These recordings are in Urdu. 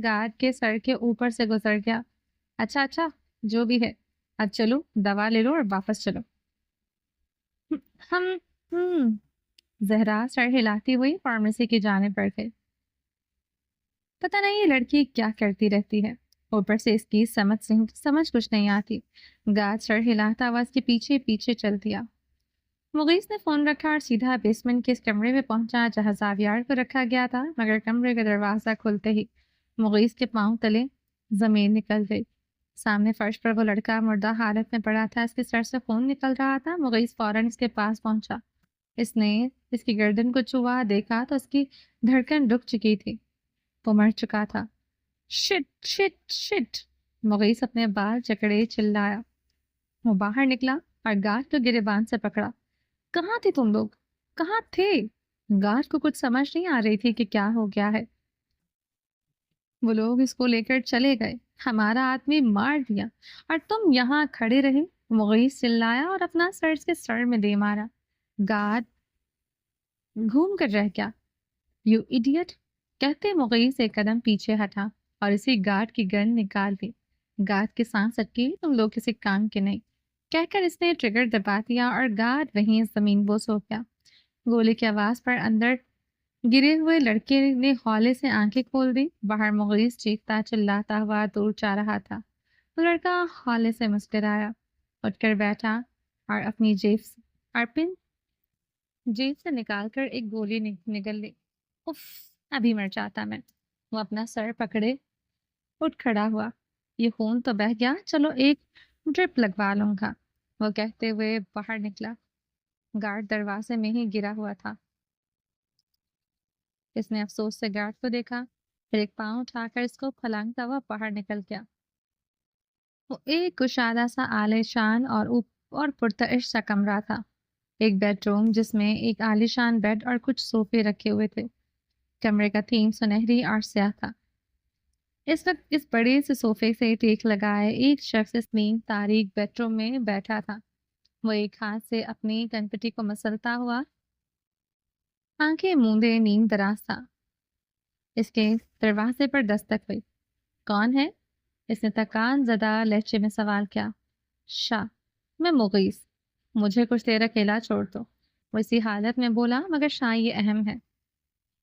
گارڈ کے سر کے اوپر سے گزر گیا۔ اچھا جو بھی ہے، اب چلو دوا لے لو اور واپس چلو۔ ہم زہرا سر ہلاتی ہوئی فارمیسی کی جانب بڑھ گئی۔ پتہ نہیں یہ لڑکی کیا کرتی رہتی ہے، اوپر سے اس کی سمجھ کچھ نہیں آتی۔ گارڈ سر ہلاتا ہوا اس کے پیچھے پیچھے چل دیا۔ مغیث نے فون رکھا اور سیدھا بیسمنٹ کے اس کمرے میں پہنچا جہاں زاویار کو رکھا گیا تھا، مگر کمرے کا دروازہ کھلتے ہی مغیث کے پاؤں تلے زمین نکل گئی۔ سامنے فرش پر وہ لڑکا مردہ حالت میں پڑا تھا، اس کے سر سے خون نکل رہا تھا۔ مغیث فوراً اس کے پاس پہنچا، اس نے اس کی گردن کو چھوا، دیکھا تو اس کی دھڑکن رک چکی تھی، وہ مر چکا تھا۔ Shirt shirt shirt! مغیث اپنے بال جکڑے چلایا۔ وہ باہر نکلا اور گارڈ کو گریبان سے پکڑا۔ کہاں تھے تم لوگ؟ کہاں تھے؟ گارڈ کو کچھ سمجھ نہیں آ رہی تھی کہ کیا ہو گیا ہے۔ وہ لوگ اس کو لے کر چلے گئے، ہمارا آدمی مار دیا اور تم یہاں کھڑے رہے۔ مغیث چلایا اور اپنا سر اس کے سر میں دے مارا۔ گارڈ گھوم کر رہ گیا۔ You idiot! کہتے مغیث ایک قدم پیچھے ہٹا اور اسی گارڈ کی گن نکال دی۔ گارڈ کی سانس اٹکی، تم لوگ کسی کام کے نہیں، کہہ کر اس نے ٹریگر دبا دیا اور گارڈ وہیں زمین بوس ہو گیا۔ گولی کی آواز پر اندر گرے ہوئے لڑکے نے ہولے سے آنکھیں کھول دی۔ باہر مغیث چیختا چلاتا ہوا دور جا رہا تھا۔ وہ لڑکا ہولے سے مسکرایا، اٹھ کر بیٹھا اور اپنی جیب سے نکال کر ایک گولی نگل لی۔ اف، ابھی مر جاتا میں۔ وہ اپنا سر پکڑے اٹھ کھڑا ہوا۔ یہ خون تو بہہ گیا، چلو ایک ڈرپ لگوا لوں گا، وہ کہتے ہوئے باہر نکلا۔ گارڈ دروازے میں ہی گرا ہوا تھا۔ اس نے افسوس سے گارڈ کو دیکھا، پھر ایک پاؤں اٹھا کر اس کو پھلانگتا ہوا باہر نکل گیا۔ وہ ایک کشادہ سا عالیشان اور پرتعش سا کمرہ تھا، ایک بیڈ روم جس میں ایک عالیشان بیڈ اور کچھ صوفے رکھے ہوئے تھے۔ کمرے کا تھیم سنہری اور سیاہ تھا۔ اس وقت اس بڑے سے صوفے سے ٹیک لگائے ایک شخص اس نیم تاریک بیڈ روم میں بیٹھا تھا۔ وہ ایک ہاتھ سے اپنی کنپٹی کو مسلتا ہوا، آنکھیں موندے نیم دراز تھا۔ اس کے دروازے پر دستک ہوئی۔ کون ہے؟ اس نے تکان زدہ لہجے میں سوال کیا۔ شاہ، میں مغیث، مجھے کچھ دیر اکیلا چھوڑ دو، وہ اسی حالت میں بولا، مگر شاہ یہ اہم ہے۔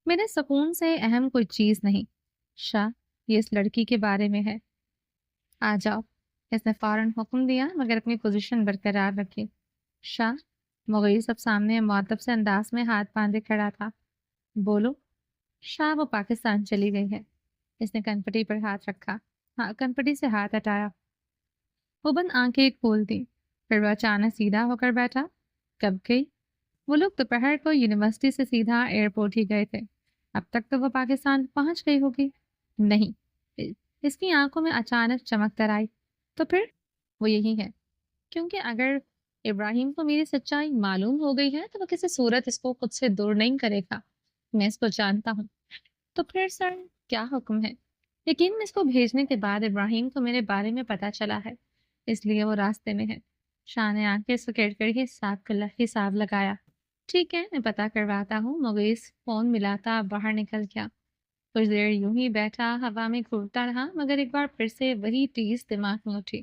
میرے سکون سے اہم کوئی چیز نہیں شاہ، یہ اس لڑکی کے بارے میں ہے۔ آ جاؤ، اس نے فوراً حکم دیا، مگر اپنی پوزیشن برقرار رکھی۔ شاہ، مغیث اب سامنے مؤدب سے انداز میں ہاتھ باندھے کھڑا تھا۔ بولو۔ شاہ، وہ پاکستان چلی گئی ہے۔ اس نے کنپٹی پر ہاتھ رکھا، کنپٹی سے ہاتھ ہٹایا۔ وہ بند آنکھیں کھول دی، پھر وہ اچانک سیدھا ہو کر بیٹھا۔ کب گئی؟ وہ لوگ دوپہر کو یونیورسٹی سے سیدھا ایئرپورٹ ہی گئے تھے، اب تک تو وہ پاکستان پہنچ گئی ہوگی۔ نہیں، اس کی آنکھوں میں اچانک چمک در آئی۔ تو پھر وہ یہی ہے، کیونکہ اگر ابراہیم کو میری سچائی معلوم ہو گئی ہے تو وہ کسی صورت اس کو خود سے دور نہیں کرے گا، میں اس کو جانتا ہوں۔ تو پھر سر کیا حکم ہے؟ یقیناً اس کو بھیجنے کے بعد ابراہیم کو میرے بارے میں پتہ چلا ہے، اس لیے وہ راستے میں ہے۔ شاہ نے آنکھیں سکیڑ کر حساب لگایا۔ ٹھیک ہے، میں پتہ کرواتا ہوں۔ مغیث فون ملاتا باہر نکل گیا۔ کچھ دیر یوں ہی بیٹھا ہوا میں گھورتا رہا، مگر ایک بار پھر سے وہی ٹیز دماغ میں اٹھی۔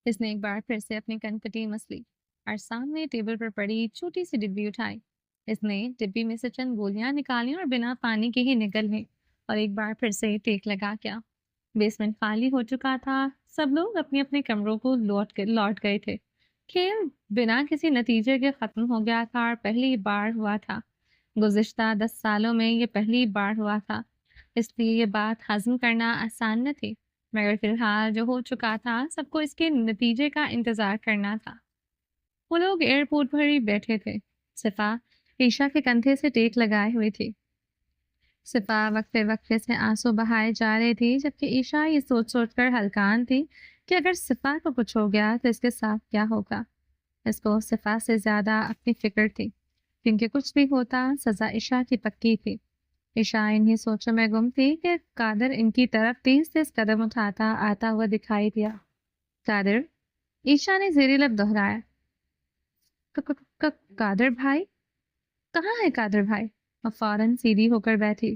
اس نے ایک بار پھر سے اپنی کنپٹی مسلی اور سامنے ٹیبل پر پڑی چھوٹی سی ڈبی اٹھائی۔ اس نے ڈبی میں سے چند گولیاں نکالی اور بنا پانی کے ہی نکل گئی، اور ایک بار پھر سے ٹیک لگا گیا۔ بیسمنٹ خالی ہو چکا تھا، سب لوگ اپنے اپنے کمروں کو لوٹ گئے تھے۔ کھیل بنا کسی نتیجے کے ختم ہو گیا تھا اور پہلی بار ہوا تھا۔ گزشتہ 10 سالوں میں یہ پہلی بار ہوا تھا، اس لیے یہ بات ہضم کرنا آسان نہ تھی، مگر فی الحال جو ہو چکا تھا سب کو اس کے نتیجے کا انتظار کرنا تھا۔ وہ لوگ ایئرپورٹ پر ہی بیٹھے تھے۔ صفا عشاء کے کندھے سے ٹیک لگائے ہوئی تھی۔ صفا وقفے وقفے سے آنسو بہائے جا رہی تھی، جبکہ عشاء یہ سوچ سوچ کر ہلکان تھی کہ اگر صفا کو کچھ ہو گیا تو اس کے ساتھ کیا ہوگا۔ اس کو صفا سے زیادہ اپنی فکر تھی، کیونکہ کچھ بھی ہوتا سزا عشاء کی پکی تھی۔ عشاء انہی سوچوں میں گم تھی کہ قادر ان کی طرف تیز تیز قدم اٹھاتا آتا ہوا دکھائی دیا۔ قادر، عشاء نے زیر لب دہرایا۔ قادر بھائی؟ کہاں ہے قادر بھائی؟ وہ فوراً سیدھی ہو کر بیٹھی۔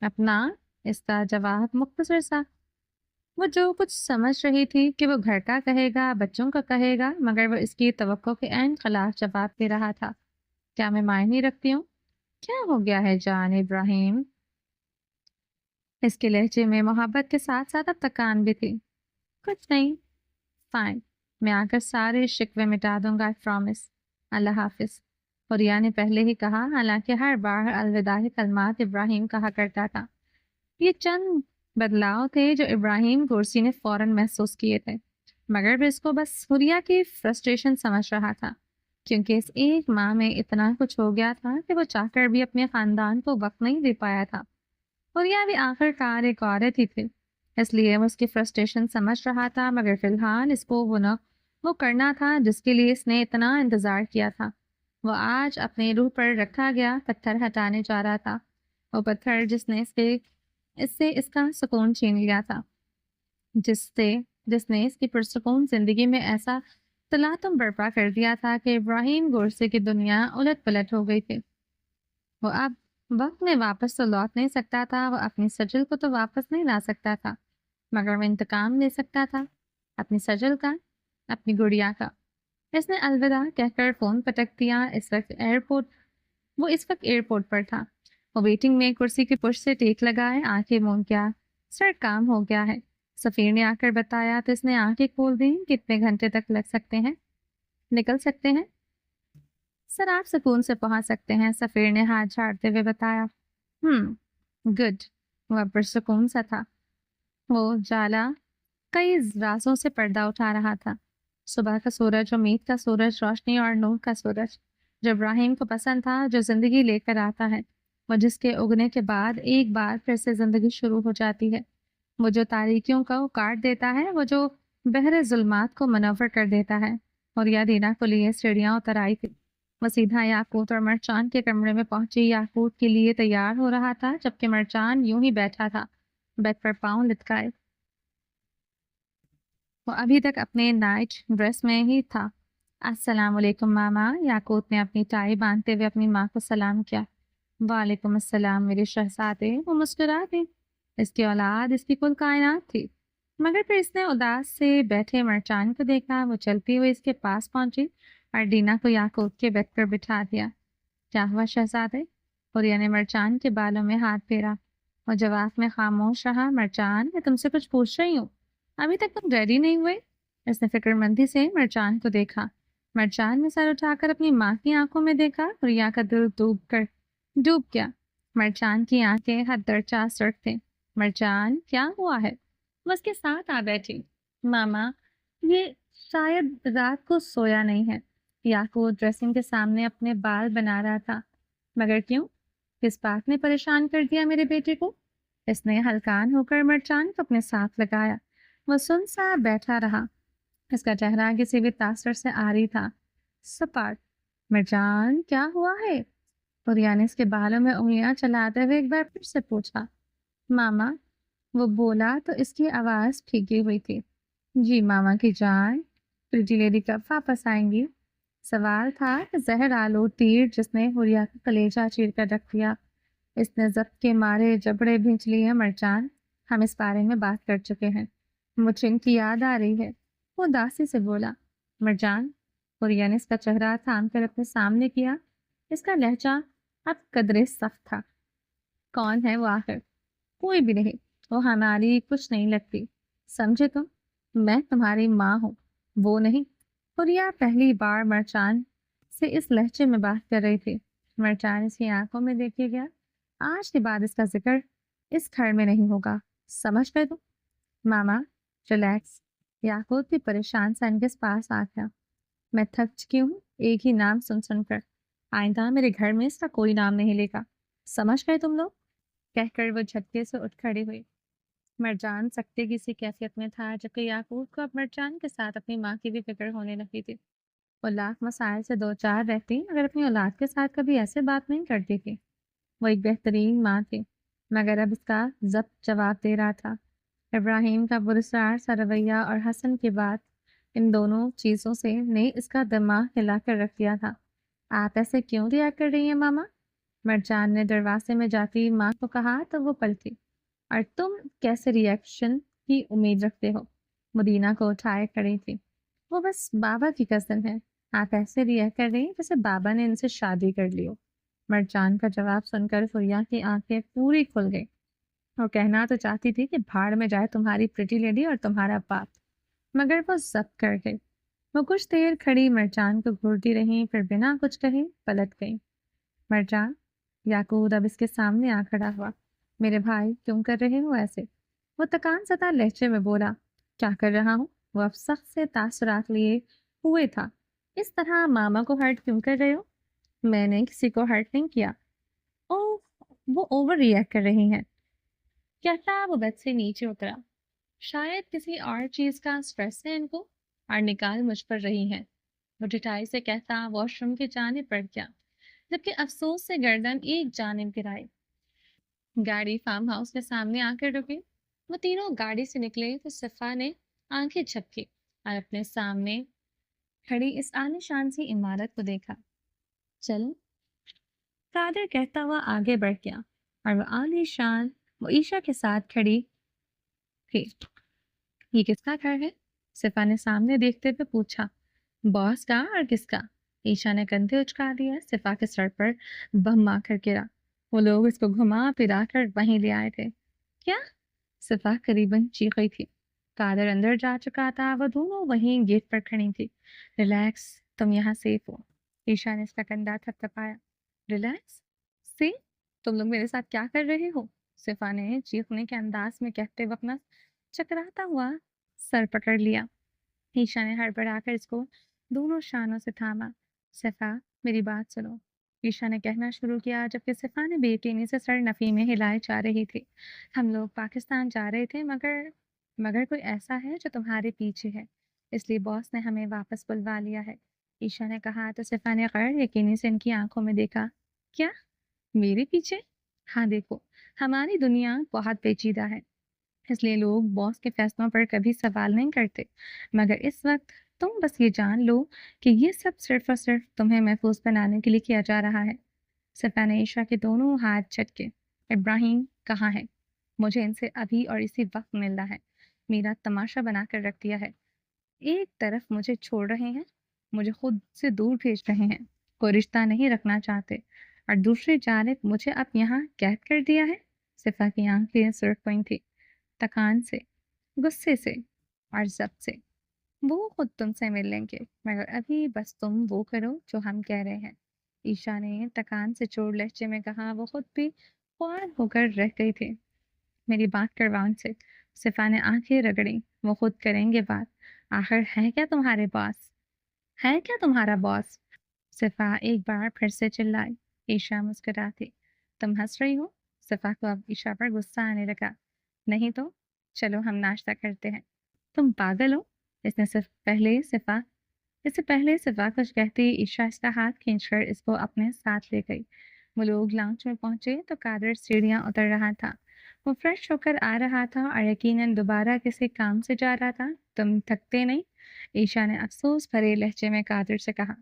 اپنا اس کا جواب مختصر سا۔ وہ جو کچھ سمجھ رہی تھی کہ وہ گھر کا کہے گا، بچوں کا کہے گا، مگر وہ اس کی توقع کے عین خلاف جواب دے رہا تھا۔ کیا میں معنی رکھتی ہوں؟ کیا ہو گیا ہے جان ابراہیم؟ اس کے لہجے میں محبت کے ساتھ ساتھ اب تکان بھی تھی۔ کچھ نہیں، فائن، میں آ کر سارے شکوے مٹا دوں گا، پرومس۔ اللہ حافظ، حوریا نے پہلے ہی کہا، حالانکہ ہر بار الوداع کے کلمات ابراہیم کہا کرتا تھا۔ یہ چند بدلاؤ تھے جو ابراہیم گورسی نے فوراً محسوس کیے تھے، مگر وہ اس کو بس حوریا کی فرسٹریشن سمجھ رہا تھا، کیونکہ اس ایک ماہ میں اتنا کچھ ہو گیا تھا کہ وہ چاہ کر بھی اپنے خاندان کو وقت نہیں دے پایا تھا۔ حوریا بھی آخر کار ایک عورت ہی تھی، اس لیے وہ اس کی فرسٹریشن سمجھ رہا تھا، مگر فی الحال اس کو وہ کرنا تھا جس کے لیے اس نے اتنا انتظار کیا تھا۔ وہ آج اپنے روح پر رکھا گیا پتھر ہٹانے جا رہا تھا، وہ پتھر جس نے اس سے اس کا سکون چھین لیا تھا، جس نے اس کی پرسکون زندگی میں ایسا تلاطم برپا کر دیا تھا کہ ابراہیم گورسے کی دنیا الٹ پلٹ ہو گئی تھی۔ وہ اب وقت میں واپس تو لوٹ نہیں سکتا تھا، وہ اپنی سجل کو تو واپس نہیں لا سکتا تھا، مگر وہ انتقام لے سکتا تھا، اپنی سجل کا، اپنی گڑیا کا۔ اس نے الوداع کہہ کر فون پٹک دیا۔ وہ اس وقت ایئرپورٹ پر تھا۔ وہ ویٹنگ میں کرسی کی پشت سے ٹیک لگائے، آنکھیں مون گیا۔ سر کام ہو گیا ہے، سفیر نے آ کر بتایا تو اس نے آنکھیں کھول دیں۔ کتنے گھنٹے تک لگ سکتے ہیں؟ نکل سکتے ہیں سر، آپ سکون سے پہنچ سکتے ہیں، سفیر نے ہاتھ جھاڑتے ہوئے بتایا۔ گڈ۔ وہ اب پرسکون سا تھا۔ وہ جالا کئی رازوں سے پردہ اٹھا رہا تھا۔ صبح کا سورج، امید کا سورج، روشنی اور نور کا سورج، جو ابراہیم کو پسند تھا، جو زندگی لے کر آتا ہے، وہ جس کے اگنے کے بعد ایک بار پھر سے زندگی شروع ہو جاتی ہے، وہ جو تاریکیوں کو کاٹ دیتا ہے، وہ جو بحر ظلمات کو منور کر دیتا ہے۔ اور یادینہ کو لیے سیڑھیاں اتر آئی تھی۔ وہ سیدھا یاقوت اور مرچان کے کمرے میں پہنچی۔ یاقوت کے لیے تیار ہو رہا تھا، جبکہ مرچان یوں ہی بیٹھا تھا، بیڈ پر پاؤں لٹکائے۔ وہ ابھی تک اپنے نائٹ ڈریس میں ہی تھا۔ السلام علیکم ماما، یاقوت نے اپنی ٹائی باندھتے ہوئے اپنی ماں کو سلام کیا۔ وعلیکم السلام میرے شہزادے۔ وہ مسکرا دی۔ اس کی اولاد اس کی کل کائنات تھی، مگر پھر اس نے اداس سے بیٹھے مرچان کو دیکھا۔ وہ چلتی ہوئی اس کے پاس پہنچی اور ڈینا کو یاقوت کے بیڈ پر بٹھا دیا۔ کیا ہوا شہزادے؟ حوریا نے مرچان کے بالوں میں ہاتھ پھیرا۔ وہ جواب میں خاموش رہا۔ مرچان، میں تم سے کچھ پوچھ رہی ہوں، ابھی تک تم ریڈی نہیں ہوئے؟ اس نے فکر مندی سے مرچان کو دیکھا۔ مرچان نے سر اٹھا کر اپنی ماں کی آنکھوں میں دیکھا۔ حوریا کا دل ڈوب گیا۔ مرچان کی آنکھیں حد درجہ سرخ تھیں۔ مرچان، کیا ہوا ہے؟ وہ اس کے ساتھ آ بیٹھی۔ ماما، یہ شاید رات کو سویا نہیں ہے۔ یاقوت ڈریسنگ کے سامنے اپنے بال بنا رہا تھا۔ مگر کیوں؟ کس بات نے پریشان کر دیا میرے بیٹے کو؟ اس نے ہلکان ہو کر مرچان کو اپنے ساتھ لگایا۔ وہ سن سا بیٹھا رہا۔ اس کا چہرہ کسی بھی تاثر سے عاری تھا، سپاٹ۔ مرجان، کیا ہوا ہے؟ حوریا نے اس کے بالوں میں انگلیاں چلاتے ہوئے ایک بار پھر سے پوچھا۔ ماما، وہ بولا تو اس کی آواز پھیکی ہوئی تھی۔ جی ماما کی جان، پریٹی لیڈی کب واپس آئیں گی؟ سوال تھا کہ زہر آلود تیر جس نے حوریا کا کلیجہ چیر کر رکھ دیا۔ اس نے ضبط کے مارے جبڑے بھینچ لیے۔ مرجان، ہم اس بارے میں بات کر چکے ہیں، مجھے ان کی یاد آ رہی ہے، وہ اداسی سے بولا۔ مرجان، حوریا نے اس کا چہرہ تھام کر اپنے سامنے کیا۔ اس کا لہجہ اب قدرے سخت تھا۔ کون ہے وہ آخر؟ کوئی بھی نہیں، وہ ہماری کچھ نہیں لگتی، سمجھے تم؟ میں تمہاری ماں ہوں، وہ نہیں۔ حوریا پہلی بار مرچان سے اس لہجے میں بات کر رہی تھی۔ مرچان اس کی آنکھوں میں دیکھے گیا۔ آج کے بعد اس کا ذکر اس گھر میں نہیں ہوگا، سمجھ گئے تم؟ ماما، ریلیکس۔ یاقوت بھی پریشان سا ان کے پاس آ گیا۔ میں تھک چکی ہوں ایک ہی نام سن کر، آئندہ میرے گھر میں اس کا کوئی نام نہیں لے گا، سمجھ گئے تم لوگ؟ کہہ کر وہ جھٹکے سے اٹھ کھڑی ہوئی۔ مرجان سکتے کی سی کیفیت میں تھا، جبکہ یاقوت کو اب مرجان کے ساتھ اپنی ماں کی بھی فکر ہونے لگی تھی۔ وہ لاکھ مسائل سے دو چار رہتی مگر اپنی اولاد کے ساتھ کبھی ایسے بات نہیں کرتی تھی۔ وہ ایک بہترین ماں تھی، مگر اب اس کا ضبط جواب دے رہا تھا۔ ابراہیم کا پراسرار سا رویہ اور حسن کی بات، ان دونوں چیزوں نے اس کا دماغ ہلا کر رکھ دیا تھا۔ آپ ایسے کیوں ریا کر رہی ہیں ماما؟ مرجان نے دروازے میں جاتی ماں کو کہا تو وہ پلٹی، اور تم کیسے ریئیکشن کی امید رکھتے ہو؟ مدینہ کو اٹھائے کھڑی تھی۔ وہ بس بابا کی کزن ہے، آپ ایسے ریئیکٹ کر رہی ہیں جیسے بابا نے ان سے شادی کر لی ہو۔ مرجان کا جواب سن کر فوریا کی آنکھیں پوری کھل گئی۔ وہ کہنا تو چاہتی تھی کہ بھاڑ میں جائے تمہاری پریٹی لیڈی اور تمہارا باپ، مگر وہ ضبط کر گئی۔ وہ کچھ دیر کھڑی مرجان کو گھورتی رہی، پھر بنا کچھ کہے پلٹ گئی۔ مرجان، یعقوب اب اس کے سامنے آ کھڑا ہوا۔ میرے بھائی کیوں کر رہے ہو ایسے؟ وہ تکان زدہ لہجے میں بولا۔ کیا کر رہا ہوں؟ وہ اب سخت سے تاثرات لیے ہوئے تھا۔ اس طرح ماما کو ہرٹ کیوں کر رہے ہو؟ میں نے کسی کو ہرٹ نہیں کیا۔ او، وہ اوور ریئیکٹ کر رہی ہیں۔ کہتا وہ بیڈ سے نیچے اترا۔ شاید کسی اور چیز کا سٹریس ہے ان کو، اور نکال مجھ پر رہی ہیں۔ وہ ڈٹائی سے کہتا واش روم کی جانب بڑھ گیا، جبکہ افسوس سے گردن ایک جانب گرائی۔ گاڑی فارم ہاؤس کے سامنے آ کر رکی۔ وہ تینوں گاڑی سے نکلے تو صفا نے آنکھیں جھپکی اور اپنے سامنے کھڑی اس عالیشان سی عمارت کو دیکھا۔ چلو، قادر کہتا ہوا آگے بڑھ گیا، اور وہ عالیشان وہ عیشا کے ساتھ کھڑی تھی۔ یہ کس کا گھر ہے؟ صفا نے سامنے دیکھتے ہوئے پوچھا۔ باس کا اور کس کا؟ عیشا نے کندھے اچکا دیا۔ صفا کے سر پر بم آ کر گرا۔ وہ لوگ اس کو گھما پھرا کر وہیں لے آئے تھے۔ کیا؟ صفا قریباً چیخ رہی تھی۔ قادر اندر جا چکا تھا، وہ دونوں وہیں گیٹ پر کھڑی تھی۔ ریلیکس، تم یہاں سیف ہو۔ عیشا نے اس کا کندھا تھپتھپایا۔ ریلیکس؟ سی، تم لوگ میرے ساتھ کیا کر رہے ہو؟ صفا نے چیخنے کے انداز میں کہتے ہوئے اپنا چکراتا ہوا سر پکڑ لیا۔ عیشا نے ہڑبڑا کر اس کو دونوں شانوں سے تھاما۔ صفا، میری بات سنو، عیشا نے کہنا شروع کیا، جبکہ صفا نے بے یقینی سے سر نفی میں ہلائے جا رہی تھی۔ ہم لوگ پاکستان جا رہے تھے، مگر کوئی ایسا ہے جو تمہارے پیچھے ہے، اس لیے باس نے ہمیں واپس بلوا لیا ہے۔ عیشا نے کہا تو صفا نے غیر یقینی سے ان کی آنکھوں میں دیکھا۔ کیا؟ میرے پیچھے؟ ہاں دیکھو، ہماری دنیا بہت پیچیدہ ہے، اس لیے لوگ باس کے فیصلوں پر کبھی سوال نہیں کرتے، مگر اس وقت تم بس یہ جان لو کہ یہ سب صرف اور صرف تمہیں محفوظ بنانے کے لیے کیا جا رہا ہے۔ صفا نے عیشا کے دونوں ہاتھ جھٹکے۔ ابراہیم کہاں ہے؟ مجھے ان سے ابھی اور اسی وقت ملنا ہے۔ میرا تماشا بنا کر رکھ دیا ہے۔ ایک طرف مجھے چھوڑ رہے ہیں، مجھے خود سے دور بھیج رہے ہیں، کوئی رشتہ نہیں رکھنا چاہتے، اور دوسری جانب مجھے اب یہاں قید کر دیا ہے۔ صفا کی آنکھیں سرخ ہوئی تھی، تکان سے، غصے سے اور ضبط سے۔ وہ خود تم سے مل لیں گے، مگر ابھی بس تم وہ کرو جو ہم کہہ رہے ہیں۔ عیشا نے تکان سے چور لہجے میں کہا۔ وہ خود بھی خوار ہو کر رہ گئی تھی۔ میری بات کرواؤ ان سے۔ صفا نے آنکھیں رگڑی۔ وہ خود کریں گے بات، آخر ہے کیا تمہارے باس؟ ہے کیا تمہارا باس؟ صفا ایک بار پھر سے چلائی۔ عیشا مسکراتی۔ تم ہنس رہی ہو؟ صفا کو اب عیشا پر غصہ آنے لگا۔ نہیں تو چلو ہم ناشتہ کرتے ہیں۔ تم پاگل ہو؟ اس سے پہلے صفا کچھ کہتی عیشا اس کا ہاتھ کھینچ کر اس کو اپنے ساتھ لے گئی۔ وہ لوگ لانچ میں پہنچے تو قادر سیڑھیاں اتر رہا تھا۔ وہ فریش ہو کر آ رہا تھا اور یقیناً دوبارہ کسی کام سے جا رہا تھا۔ تم تھکتے نہیں؟ عیشا نے افسوس بھرے لہجے میں قادر سے کہا۔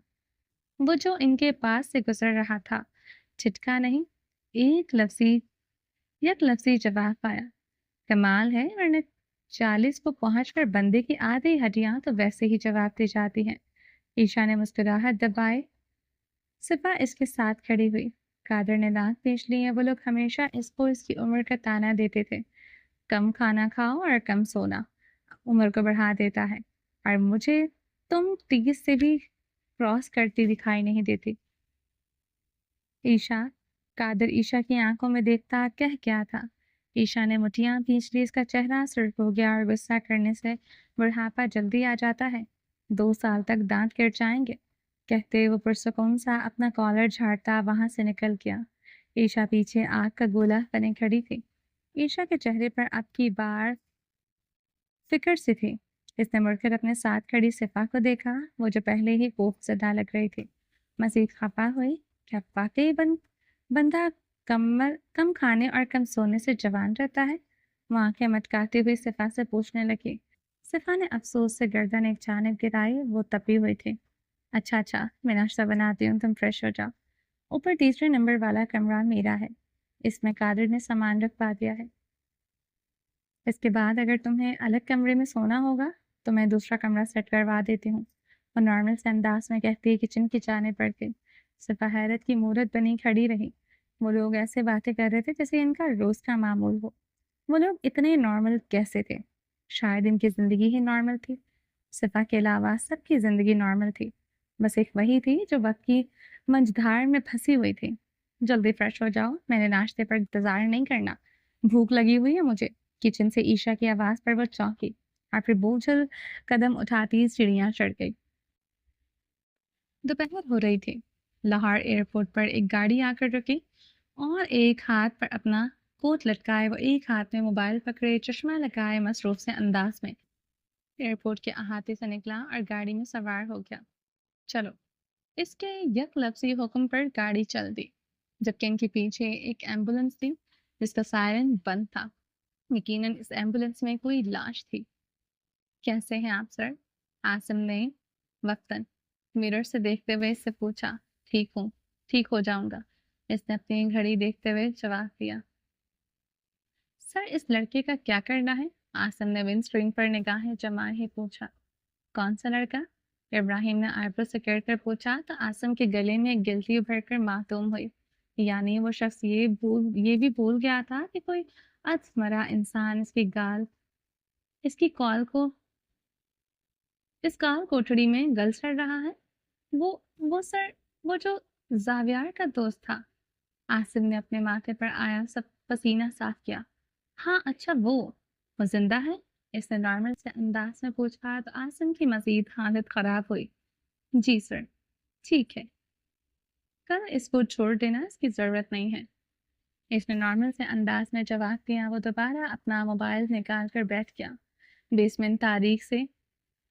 وہ جو ان کے پاس سے گزر رہا تھا چھٹکا نہیں، یک لفظی جواب پایا۔ کمال ہے، ورنہ 40 کو پہنچ کر بندے کی آدھی ہڈیاں تو ویسے ہی جواب دی جاتی ہیں۔ عیشا نے مسکراہٹ دبائے۔ صفا اس کے ساتھ کھڑی ہوئی۔ قادر نے دانت پیچ لیے۔ وہ لوگ ہمیشہ اس کو اس کی عمر کا تانا دیتے تھے، کم کھانا کھاؤ اور کم سونا عمر کو بڑھا دیتا ہے، اور مجھے تم 30 سے بھی کراس کرتی دکھائی نہیں دیتی۔ عیشا، قادر عیشا کی آنکھوں میں دیکھتا کہہ کیا تھا۔ عیشا نے مٹھیاں کھینچ لی۔ اس کا چہرہ سرخ ہو گیا، اور غصہ کرنے سے بڑھاپا جلدی آ جاتا ہے، 2 سال تک دانت گر جائیں گے، کہتے وہ پرسکون سا اپنا کالر جھاڑتا وہاں سے نکل گیا۔ عیشا پیچھے آگ کا گولا بنے کھڑی تھی۔ عیشا کے چہرے پر اب کی بار فکر سی تھی۔ اس نے مڑ کر اپنے ساتھ کھڑی صفا کو دیکھا، وہ جو پہلے ہی خوف زدہ لگ رہی تھی۔ مزید خفا ہوئی۔ کیا واقعی بندہ کم کھانے اور کم سونے سے جوان رہتا ہے؟ وہ آنکھیں مٹکاتی ہوئی صفا سے پوچھنے لگی۔ صفا نے افسوس سے گردن ایک جانب گرائی۔ وہ تپی ہوئی تھی۔ اچھا میں ناشتہ بناتی ہوں، تم فریش ہو جاؤ۔ اوپر تیسرے نمبر والا کمرہ میرا ہے، اس میں قادر نے سامان رکھوا دیا ہے۔ اس کے بعد اگر تمہیں الگ کمرے میں سونا ہوگا تو میں دوسرا کمرہ سیٹ کروا دیتی ہوں۔ وہ نارمل سے انداز میں کہتی ہے کچن کی جانب بڑھ گئی۔ صفا حیرت کی مورت بنی کھڑی رہی۔ وہ لوگ ایسے باتیں کر رہے تھے جیسے ان کا روز کا معمول ہو۔ وہ لوگ اتنے نارمل کیسے تھے؟ شاید ان کی زندگی ہی نارمل تھی۔ صفا کے علاوہ سب کی زندگی نارمل تھی، بس ایک وہی تھی جو وقت کی منجدھار میں پھنسی ہوئی تھی۔ جلدی فریش ہو جاؤ، میں نے ناشتے پر انتظار نہیں کرنا، بھوک لگی ہوئی ہے مجھے۔ کچن سے عیشا کی آواز پر وہ چونکی اور پھر بوجھل قدم اٹھاتی سیڑھیاں چڑھ گئی۔ دوپہر ہو رہی تھی۔ لاہور ایئرپورٹ پر ایک گاڑی آ کر رکی اور ایک ہاتھ پر اپنا کوٹ لٹکائے وہ ایک ہاتھ میں موبائل پکڑے چشمہ لگائے مصروف سے انداز میں ایئرپورٹ کے احاطے سے نکلا اور گاڑی میں سوار ہو گیا۔ چلو، اس کے یک لفظی حکم پر گاڑی چل دی، جبکہ ان کے پیچھے ایک ایمبولینس تھی جس کا سائرن بند تھا۔ یقیناً اس ایمبولینس میں کوئی لاش تھی۔ کیسے ہیں آپ سر؟ عاصم نے وقتاً میرر سے دیکھتے ہوئے اس سے پوچھا۔ ٹھیک ہوں، ٹھیک ہو جاؤں گا، اس نے اپنی گھڑی دیکھتے ہوئے جواب دیا۔ سر، اس لڑکے کا کیا کرنا ہے؟ عاصم نے ونڈ اسکرین پر نگاہیں جمائے ہی پوچھا۔ کون سا لڑکا؟ ابراہیم نے آئیبرو سکیڑ کر پوچھا تو عاصم کے گلے میں ایک گلٹی ابھر کر معصوم ہوئی۔ یعنی وہ شخص یہ بھی بھول گیا تھا کہ کوئی مرا انسان اس کی اس کال کوٹڑی میں گل سڑ رہا ہے۔ وہ سر، وہ جو زاویار کا دوست تھا۔ عاصم نے اپنے ماتھے پر آیا سب پسینہ صاف کیا۔ ہاں اچھا، وہ زندہ ہے؟ اس نے نارمل سے انداز میں پوچھا تو عاصم کی مزید حالت خراب ہوئی۔ جی سر، ٹھیک ہے، کل اس کو چھوڑ دینا، اس کی ضرورت نہیں ہے، اس نے نارمل سے انداز میں جواب دیا۔ وہ دوبارہ اپنا موبائل نکال کر بیٹھ گیا۔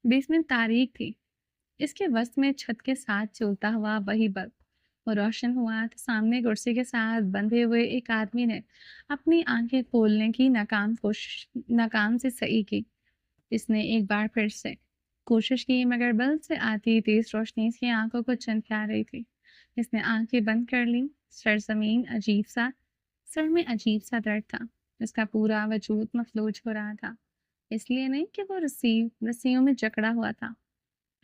بیسمنٹ تاریک تھی۔ اس کے وسط میں چھت کے ساتھ چلتا ہوا وہی بلب۔ وہ روشن ہوا تو سامنے کرسی کے ساتھ بندھے ہوئے ایک آدمی نے اپنی آنکھیں کھولنے کی ناکام سے صحیح کی۔ اس نے ایک بار پھر سے کوشش کی مگر بلب سے آتی تیز روشنی اس کی آنکھوں کو چمکا رہی تھی۔ اس نے آنکھیں بند کر لی۔ سر میں عجیب سا درد تھا۔ اس کا پورا وجود مفلوج ہو رہا تھا، اس لیے نہیں کہ وہ رسیوں میں جکڑا ہوا تھا،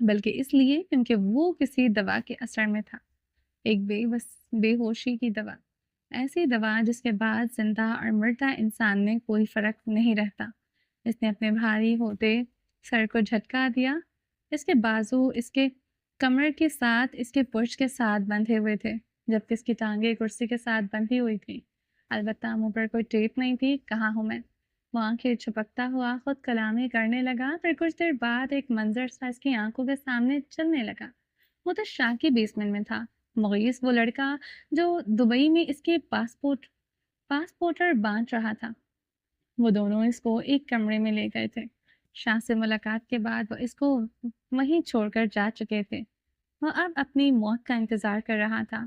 بلکہ اس لیے کیونکہ وہ کسی دوا کے اثر میں تھا، ایک بے ہوشی کی دوا، ایسی دوا جس کے بعد زندہ اور مردہ انسان میں کوئی فرق نہیں رہتا۔ اس نے اپنے بھاری ہوتے سر کو جھٹکا دیا۔ اس کے بازو اس کے کمر کے ساتھ اس کے پشت کے ساتھ بندھے ہوئے تھے، جبکہ اس کی ٹانگیں کرسی کے ساتھ بندھی ہوئی تھی۔ البتہ منہ پر کوئی ٹیپ نہیں تھی۔ کہاں ہوں میں؟ وہ آنکھیں چھپکتا ہوا خود کلامی کرنے لگا، پھر کچھ دیر بعد ایک منظر سا اس کی آنکھوں کے سامنے چلنے لگا۔ وہ تو شاہ کی بیسمنٹ میں تھا۔ مغیث، وہ لڑکا جو دبئی میں اس کے پاسپورٹر بانٹ رہا تھا، وہ دونوں اس کو ایک کمرے میں لے گئے تھے۔ شاہ سے ملاقات کے بعد وہ اس کو وہیں چھوڑ کر جا چکے تھے۔ وہ اب اپنی موت کا انتظار کر رہا تھا۔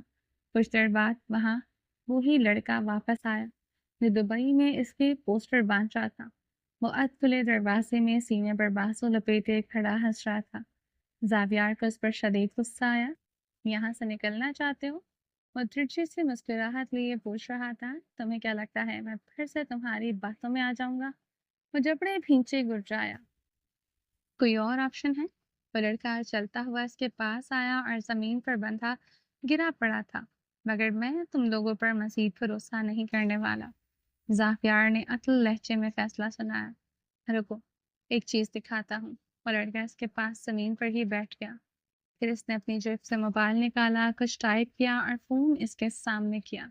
کچھ دیر بعد وہاں وہی لڑکا واپس آیا جو دبئی میں اس کے پوسٹر باندھ رہا تھا۔ وہ ادھ کھلے دروازے میں سینے پر بازو لپیٹے کھڑا ہنس رہا تھا۔ زاویار کو اس پر شدید غصہ آیا۔ یہاں سے نکلنا چاہتے ہو؟ وہ ترچھی سے مسکراہٹ لیے پوچھ رہا تھا۔ تمہیں کیا لگتا ہے میں پھر سے تمہاری باتوں میں آ جاؤں گا؟ وہ جبڑے بھینچے گرجایا۔ کوئی اور آپشن ہے؟ وہ لڑکا چلتا ہوا اس کے پاس آیا اور زمین پر بندھا گرا پڑا تھا۔ مگر میں تم لوگوں پر مزید بھروسہ نہیں کرنے والا، زاویار نے اٹل لہجے میں فیصلہ سنایا۔ رکو، ایک چیز دکھاتا ہوں۔ وہ لڑکا اس کے پاس زمین پر ہی بیٹھ گیا۔ پھر اس نے اپنی جیب سے موبائل نکالا، کچھ ٹائپ کیا اور فون اس کے سامنے کیا۔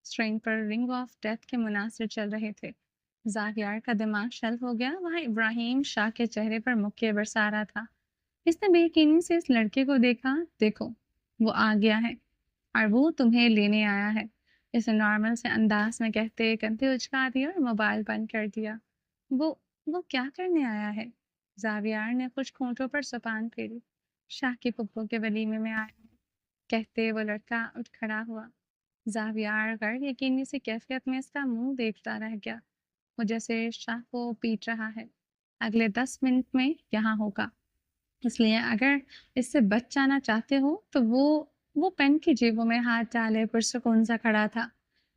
اسکرین پر رنگ آف ڈیتھ کے مناظر چل رہے تھے۔ زاہیار کا دماغ شل ہو گیا۔ وہاں ابراہیم شاہ کے چہرے پر مکے برسا رہا تھا۔ اس نے بے یقینی سے اس لڑکے کو دیکھا۔ دیکھو، وہ آ گیا ہے اور وہ تمہیں لینے آیا ہے، اس نے نارمل سے انداز میں کہتے کندھے اچکا دیا اور موبائل بند کر دیا۔ وہ کیا کرنے آیا ہے؟ زاویار نے کچھ کھونٹوں پر زبان پھیری۔ شاہ کی پھپھو کے ولیمے میں آیا ہے، کہتے وہ لڑکا اٹھ کھڑا ہوا۔ زاویار غیر یقینی سی کیفیت میں اس کا منہ دیکھتا رہ گیا، وہ جیسے شاہ کو پیٹ رہا ہے۔ اگلے 10 منٹ میں یہاں ہوگا، اس لیے اگر اس سے بچ جانا چاہتے ہو تو وہ وہ پین کی جیبوں میں ہاتھ ڈالے پرسکون سا کھڑا تھا۔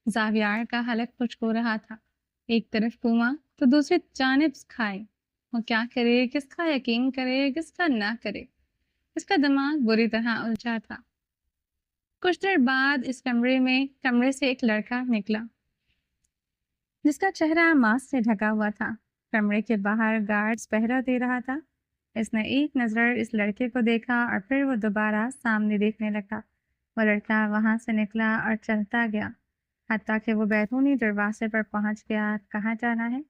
زاویار کا حلق خشک ہو رہا تھا، ایک طرف کنواں تو دوسری جانب کھائی۔ وہ کیا کرے، کس کا یقین کرے، کس کا نہ کرے؟ اس کا دماغ بری طرح الجھا تھا۔ کچھ دیر بعد اس کمرے سے ایک لڑکا نکلا جس کا چہرہ ماسک سے ڈھکا ہوا تھا۔ کمرے کے باہر گارڈز پہرا دے رہا تھا۔ اس نے ایک نظر اس لڑکے کو دیکھا اور پھر وہ دوبارہ سامنے دیکھنے لگا۔ وہ لڑکا وہاں سے نکلا اور چلتا گیا حتیٰ کہ وہ بیرونی دروازے پر پہنچ گیا۔ کہاں جانا ہے؟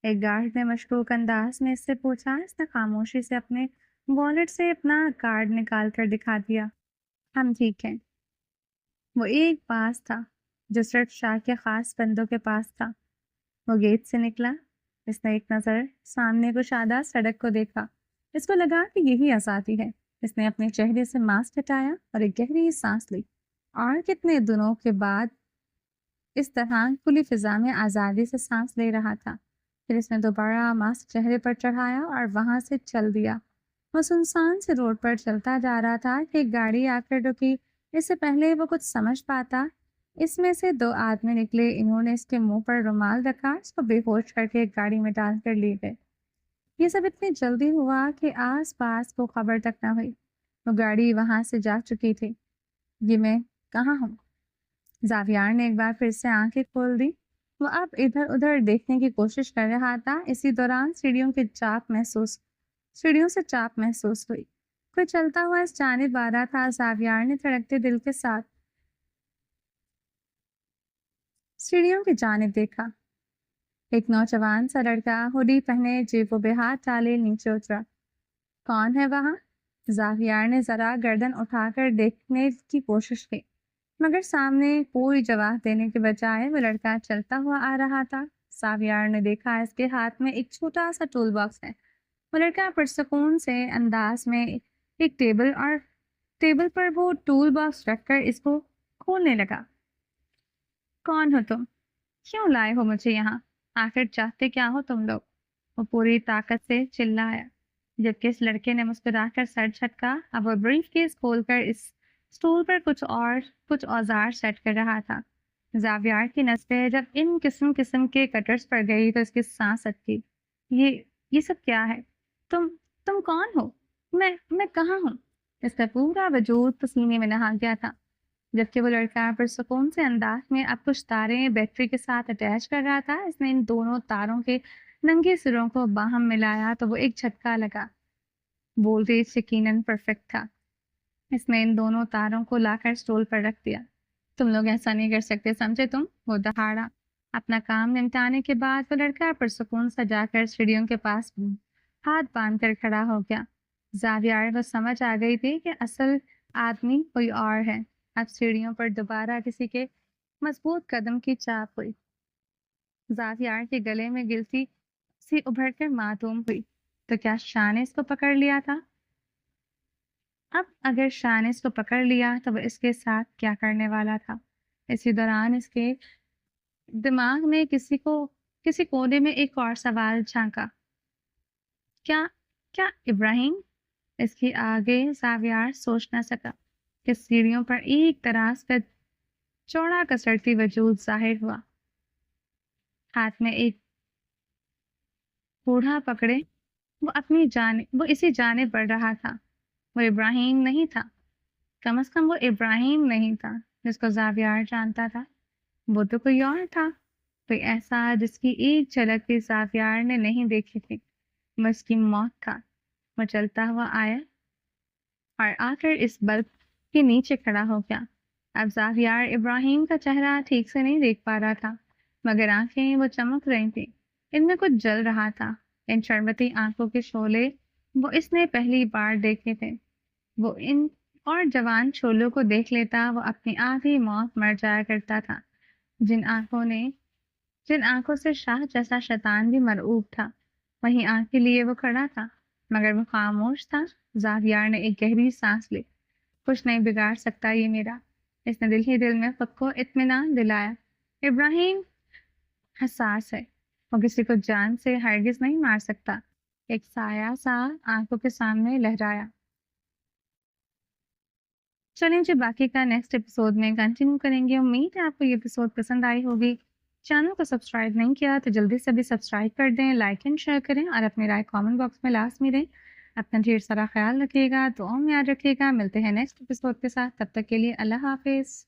ایک گارڈ نے مشکوک انداز میں اس سے پوچھا۔ اس نے خاموشی سے اپنے والیٹ سے اپنا کارڈ نکال کر دکھا دیا۔ ہم ٹھیک ہیں۔ وہ ایک پاس تھا جو صرف شاہ کے خاص بندوں کے پاس تھا۔ وہ گیٹ سے نکلا۔ اس نے ایک نظر سامنے کشادہ سڑک کو دیکھا۔ اس کو لگا کہ یہی آزادی ہے۔ اس نے اپنے چہرے سے ماسک ہٹایا اور ایک گہری سانس لی، اور کتنے دنوں کے بعد اس طرح کھلی فضا میں آزادی سے سانس لے رہا تھا۔ پھر اس نے دوبارہ ماسک چہرے پر چڑھایا اور وہاں سے چل دیا۔ وہ سنسان سے روڈ پر چلتا جا رہا تھا کہ ایک گاڑی آ کر رکی۔ اس سے پہلے وہ کچھ سمجھ پاتا، اس میں سے دو آدمی نکلے۔ انہوں نے اس کے منہ پر رومال رکھا، اس کو بے ہوش کر کے ایک گاڑی میں ڈال کر لے گئے۔ یہ سب اتنی جلدی ہوا کہ آس پاس کو خبر تک نہ ہوئی۔ وہ گاڑی وہاں سے جا چکی تھی۔ یہ میں کہاں ہوں؟ زاویار نے ایک بار پھر سے آنکھیں کھول دی۔ وہ اب ادھر ادھر دیکھنے کی کوشش کر رہا تھا۔ اسی دوران سیڑھیوں سے چاپ محسوس ہوئی۔ کوئی چلتا ہوا اس جانب آ رہا تھا۔ زاویار نے دھڑکتے دل کے ساتھ سیڑھیوں کی جانب دیکھا۔ ایک نوجوان سا لڑکا ہوڈی پہنے جیبوں پہ ہاتھ ڈالے نیچے اترا۔ کون ہے وہاں؟ زاویار نے ذرا گردن اٹھا کر دیکھنے کی کوشش کی، مگر سامنے کوئی جواب دینے کے بجائے وہ لڑکا چلتا ہوا آ رہا تھا۔ زاویار نے دیکھا اس کے ہاتھ میں ایک چھوٹا سا ٹول باکس ہے۔ وہ لڑکا پرسکون سے انداز میں ایک ٹیبل پر وہ ٹول باکس رکھ کر اس کو کھولنے لگا۔ کون ہو تم؟ کیوں لائے ہو مجھے یہاں؟ آخر چاہتے کیا ہو تم لوگ؟ وہ پوری طاقت سے چلایا، جبکہ اس لڑکے نے مسکرا کر سر جھٹکا۔ اب وہ بریف کیس کھول کر اس اسٹول پر کچھ اوزار سیٹ کر رہا تھا۔ زاویار کی نظریں جب ان قسم کے کٹرز پر گئی تو اس کی سانس اٹکی۔ یہ سب کیا ہے؟ تم کون ہو؟ میں کہاں ہوں؟ اس کا پورا وجود پسینے میں نہا گیا تھا، جبکہ وہ لڑکا پرسکون سے انداز میں اب کچھ تاریں بیٹری کے ساتھ اٹیچ کر رہا تھا۔ اس نے ان دونوں تاروں کے ننگے سروں کو باہم ملایا تو وہ ایک جھٹکا لگا۔ وولٹیج یقیناً پرفیکٹ تھا۔ اس نے ان دونوں تاروں کو لا کر اسٹول پر رکھ دیا۔ تم لوگ ایسا نہیں کر سکتے، سمجھے تم؟ وہ دہاڑا۔ اپنا کام نمٹانے کے بعد وہ لڑکا پرسکون سا جا کر سیڑھیوں کے پاس ہاتھ باندھ کر کھڑا ہو گیا۔ زاویار کو سمجھ آ گئی تھی کہ اصل آدمی کوئی اور ہے۔ اب سیڑھیوں پر دوبارہ کسی کے مضبوط قدم کی چاپ ہوئی۔ زاویار کے گلے میں گلتی سی ابھر کر معلوم ہوئی۔ تو کیا شاہ نے اس کو پکڑ لیا تھا؟ اب اگر شاہ نے اس کو پکڑ لیا تو وہ اس کے ساتھ کیا کرنے والا تھا؟ اسی دوران اس کے دماغ میں کسی کونے میں ایک اور سوال جھانکا۔ کیا ابراہیم؟ اس کی آگے زاویار سوچ نہ سکا کہ سیڑھیوں پر ایک دراز کا چوڑا کسرتی وجود ظاہر ہوا، ہاتھ میں ایک بوڑھا پکڑے۔ وہ اسی جانب بڑھ رہا تھا۔ وہ ابراہیم نہیں تھا، کم از کم وہ ابراہیم نہیں تھا جس کو زاویار جانتا تھا۔ وہ تو کوئی اور تھا، کوئی ایسا جس کی ایک جھلک بھی زاویار نے نہیں دیکھی تھی۔ وہ اس کی موت تھا۔ وہ چلتا ہوا آیا اور آ کر اس بلب کے نیچے کھڑا ہو گیا۔ اب زاویار ابراہیم کا چہرہ ٹھیک سے نہیں دیکھ پا رہا تھا، مگر آنکھیں وہ چمک رہی تھیں، ان میں کچھ جل رہا تھا۔ ان شربتی آنکھوں کے شعلے وہ اس نے پہلی بار دیکھے تھے۔ وہ ان اور جوان شعلوں کو دیکھ لیتا وہ اپنی آدھی موت مر جایا کرتا تھا۔ جن آنکھوں سے شاہ جیسا شیطان بھی مرعوب تھا، وہیں آنکھ کے لیے وہ کھڑا تھا، مگر وہ خاموش تھا۔ زاویار نے ایک گہری سانس لی۔ کچھ نہیں بگاڑ سکتا یہ میرا، اس نے دل ہی دل میں خود کو اطمینان دلایا۔ ابراہیم حساس ہے، وہ کسی کو جان سے ہرگز نہیں مار سکتا۔ ایک سایہ سا آنکھوں کے سامنے لہرایا۔ چلیں جی باقی کا نیکسٹ ایپیسوڈ میں کنٹینیو کریں گے. امید ہے آپ کو یہ ایپیسوڈ پسند آئی ہوگی. چینل کو سبسکرائب نہیں کیا تو جلدی سے بھی سبسکرائب کر دیں, لائک اینڈ شیئر کریں اور اپنی رائے کامنٹ باکس میں لازمی دیں. اپنا ڈھیر سارا خیال رکھیے گا, دعاؤں میں یاد رکھیے گا. ملتے ہیں نیکسٹ ایپیسوڈ کے ساتھ, تب تک کے لیے اللہ حافظ.